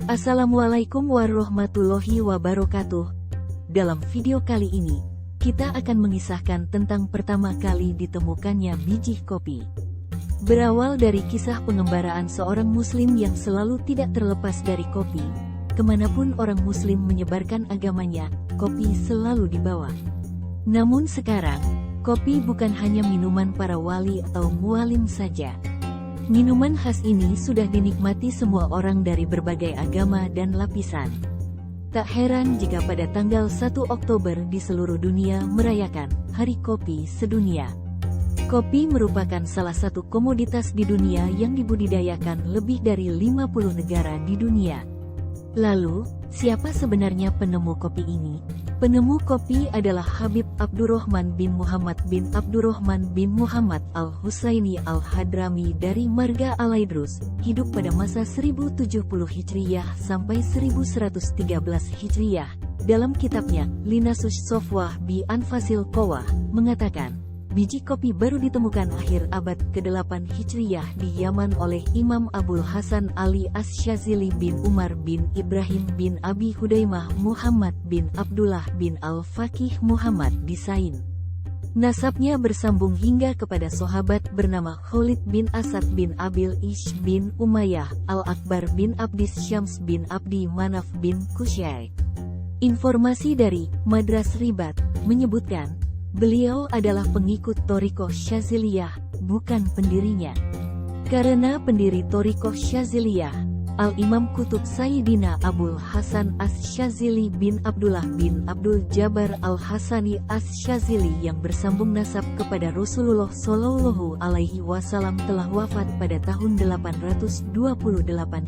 Assalamualaikum warahmatullahi wabarakatuh. Dalam video kali ini, kita akan mengisahkan tentang pertama kali ditemukannya biji kopi. Berawal dari kisah pengembaraan seorang muslim yang selalu tidak terlepas dari kopi, kemanapun orang muslim menyebarkan agamanya, kopi selalu dibawa. Namun sekarang, kopi bukan hanya minuman para wali atau mualim saja. Minuman khas ini sudah dinikmati semua orang dari berbagai agama dan lapisan. Tak heran jika pada tanggal 1 Oktober di seluruh dunia merayakan Hari Kopi Sedunia. Kopi merupakan salah satu komoditas di dunia yang dibudidayakan lebih dari 50 negara di dunia. Lalu, siapa sebenarnya penemu kopi ini? Penemu kopi adalah Habib Abdurrahman bin Muhammad bin Abdurrahman bin Muhammad Al-Husaini Al-Hadrami dari Marga Al-Aidrus, hidup pada masa 1070 Hijriyah sampai 1113 Hijriyah. Dalam kitabnya, Linasus Sofwah bi Anfasil Qawah, mengatakan, biji kopi baru ditemukan akhir abad ke-8 Hijriyah di Yaman oleh Imam Abul Hasan Ali Asy-Syazili bin Umar bin Ibrahim bin Abi Hudaimah Muhammad bin Abdullah bin Al-Faqih Muhammad di Sain. Nasabnya bersambung hingga kepada sahabat bernama Khalid bin Asad bin Abil Ish bin Umayyah Al-Akbar bin Abdis Syams bin Abdi Manaf bin Kusyai. Informasi dari Madras Ribat menyebutkan, beliau adalah pengikut Thariqah Syaziliyah, bukan pendirinya. Karena pendiri Thariqah Syaziliyah, Al-Imam Kutub Sayyidina Abul Hasan Asy-Syazili bin Abdullah bin Abdul Jabbar Al-Hasani Asy-Syazili yang bersambung nasab kepada Rasulullah Shallallahu Alaihi Wasallam telah wafat pada tahun 828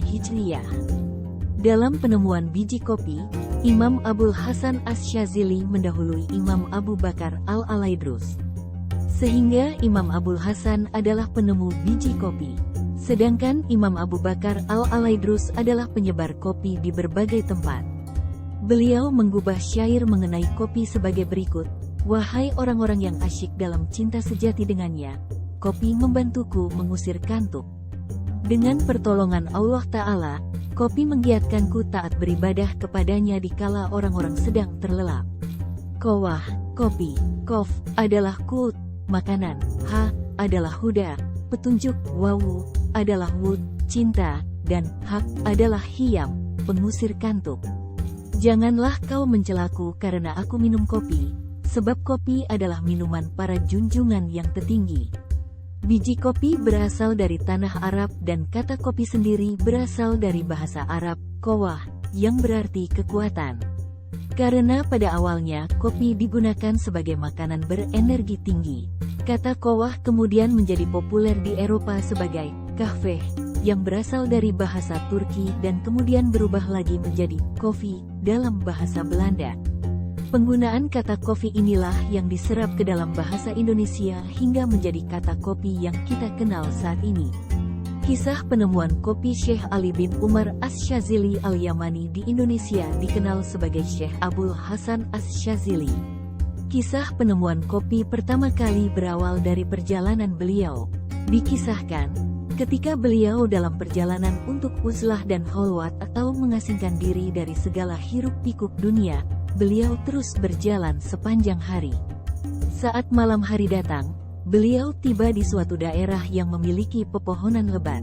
Hijriyah. Dalam penemuan biji kopi, Imam Abul Hasan Asy-Syazili mendahului Imam Abu Bakar Al-Alaidrus. Sehingga Imam Abul Hasan adalah penemu biji kopi. Sedangkan Imam Abu Bakar Al-Alaidrus adalah penyebar kopi di berbagai tempat. Beliau menggubah syair mengenai kopi sebagai berikut, "Wahai orang-orang yang asyik dalam cinta sejati dengannya, kopi membantuku mengusir kantuk. Dengan pertolongan Allah Ta'ala, kopi menggiatkanku taat beribadah kepadanya dikala orang-orang sedang terlelap." Qawah, kopi, kof, adalah qut, makanan, ha, adalah huda, petunjuk, wawu, adalah wud, cinta, dan hak, adalah hiyam, pengusir kantuk. Janganlah kau mencelaku karena aku minum kopi, sebab kopi adalah minuman para junjungan yang tertinggi. Biji kopi berasal dari tanah Arab dan kata kopi sendiri berasal dari bahasa Arab, qawah, yang berarti kekuatan. Karena pada awalnya kopi digunakan sebagai makanan berenergi tinggi, kata qawah kemudian menjadi populer di Eropa sebagai kahveh, yang berasal dari bahasa Turki dan kemudian berubah lagi menjadi kopi dalam bahasa Belanda. Penggunaan kata kopi inilah yang diserap ke dalam bahasa Indonesia hingga menjadi kata kopi yang kita kenal saat ini. Kisah penemuan kopi Syekh Ali bin Umar Asy-Syazili Al-Yamani di Indonesia dikenal sebagai Syekh Abul Hasan Asy-Syazili. Kisah penemuan kopi pertama kali berawal dari perjalanan beliau. Dikisahkan, ketika beliau dalam perjalanan untuk uzlah dan khalwat atau mengasingkan diri dari segala hiruk-pikuk dunia, beliau terus berjalan sepanjang hari. Saat malam hari datang, beliau tiba di suatu daerah yang memiliki pepohonan lebat.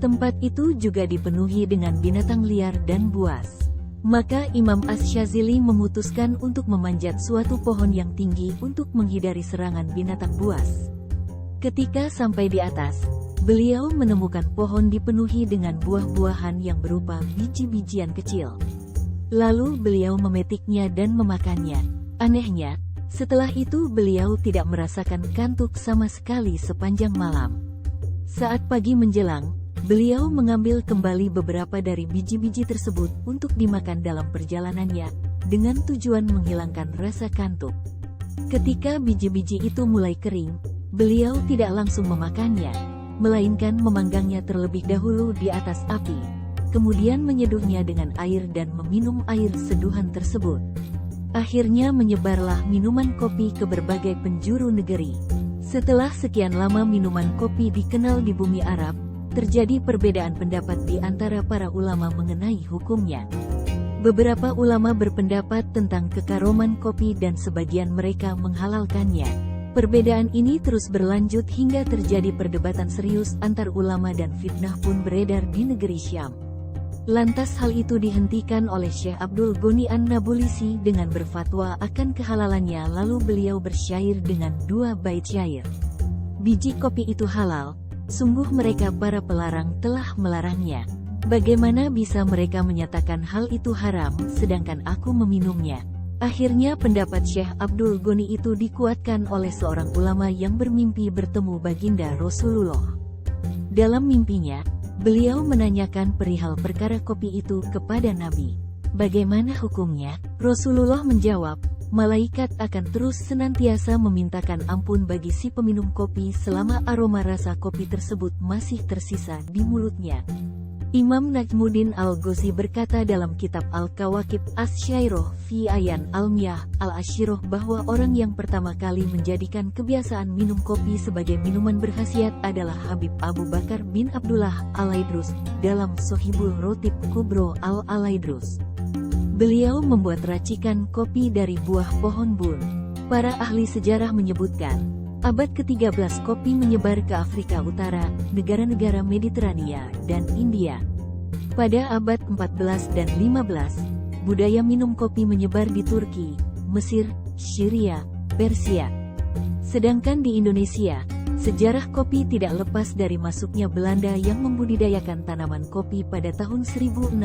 Tempat itu juga dipenuhi dengan binatang liar dan buas. Maka Imam Asy-Syazili memutuskan untuk memanjat suatu pohon yang tinggi untuk menghindari serangan binatang buas. Ketika sampai di atas, beliau menemukan pohon dipenuhi dengan buah-buahan yang berupa biji-bijian kecil. Lalu beliau memetiknya dan memakannya. Anehnya, setelah itu beliau tidak merasakan kantuk sama sekali sepanjang malam. Saat pagi menjelang, beliau mengambil kembali beberapa dari biji-biji tersebut untuk dimakan dalam perjalanannya, dengan tujuan menghilangkan rasa kantuk. Ketika biji-biji itu mulai kering, beliau tidak langsung memakannya, melainkan memanggangnya terlebih dahulu di atas api, kemudian menyeduhnya dengan air dan meminum air seduhan tersebut. Akhirnya menyebarlah minuman kopi ke berbagai penjuru negeri. Setelah sekian lama minuman kopi dikenal di bumi Arab, terjadi perbedaan pendapat di antara para ulama mengenai hukumnya. Beberapa ulama berpendapat tentang kekaroman kopi dan sebagian mereka menghalalkannya. Perbedaan ini terus berlanjut hingga terjadi perdebatan serius antar ulama dan fitnah pun beredar di negeri Syam. Lantas hal itu dihentikan oleh Syekh Abdul Ghani An-Nabulsi dengan berfatwa akan kehalalannya, lalu beliau bersyair dengan 2 bait syair. Biji kopi itu halal, sungguh mereka para pelarang telah melarangnya. Bagaimana bisa mereka menyatakan hal itu haram, sedangkan aku meminumnya? Akhirnya pendapat Syekh Abdul Ghani itu dikuatkan oleh seorang ulama yang bermimpi bertemu baginda Rasulullah. Dalam mimpinya, beliau menanyakan perihal perkara kopi itu kepada Nabi. Bagaimana hukumnya? Rasulullah menjawab, malaikat akan terus senantiasa memintakan ampun bagi si peminum kopi selama aroma rasa kopi tersebut masih tersisa di mulutnya. Imam Najmuddin Al-Ghazi berkata dalam kitab Al-Kawakib As-Syairoh fi Ayan Al-Miyah Al-Ashiroh bahwa orang yang pertama kali menjadikan kebiasaan minum kopi sebagai minuman berkhasiat adalah Habib Abu Bakar bin Abdullah Al-Aidrus dalam Sohibul Rotib Kubro Al-Alaidrus. Beliau membuat racikan kopi dari buah pohon bun. Para ahli sejarah menyebutkan, abad ke-13 kopi menyebar ke Afrika Utara, negara-negara Mediterania, dan India. Pada abad 14 dan 15, budaya minum kopi menyebar di Turki, Mesir, Syria, Persia. Sedangkan di Indonesia, sejarah kopi tidak lepas dari masuknya Belanda yang membudidayakan tanaman kopi pada tahun 1696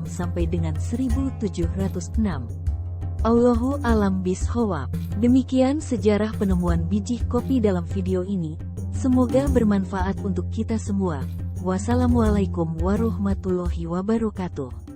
sampai dengan 1706. Allahu a'lam bishawab. Demikian sejarah penemuan biji kopi dalam video ini. Semoga bermanfaat untuk kita semua. Wassalamualaikum warahmatullahi wabarakatuh.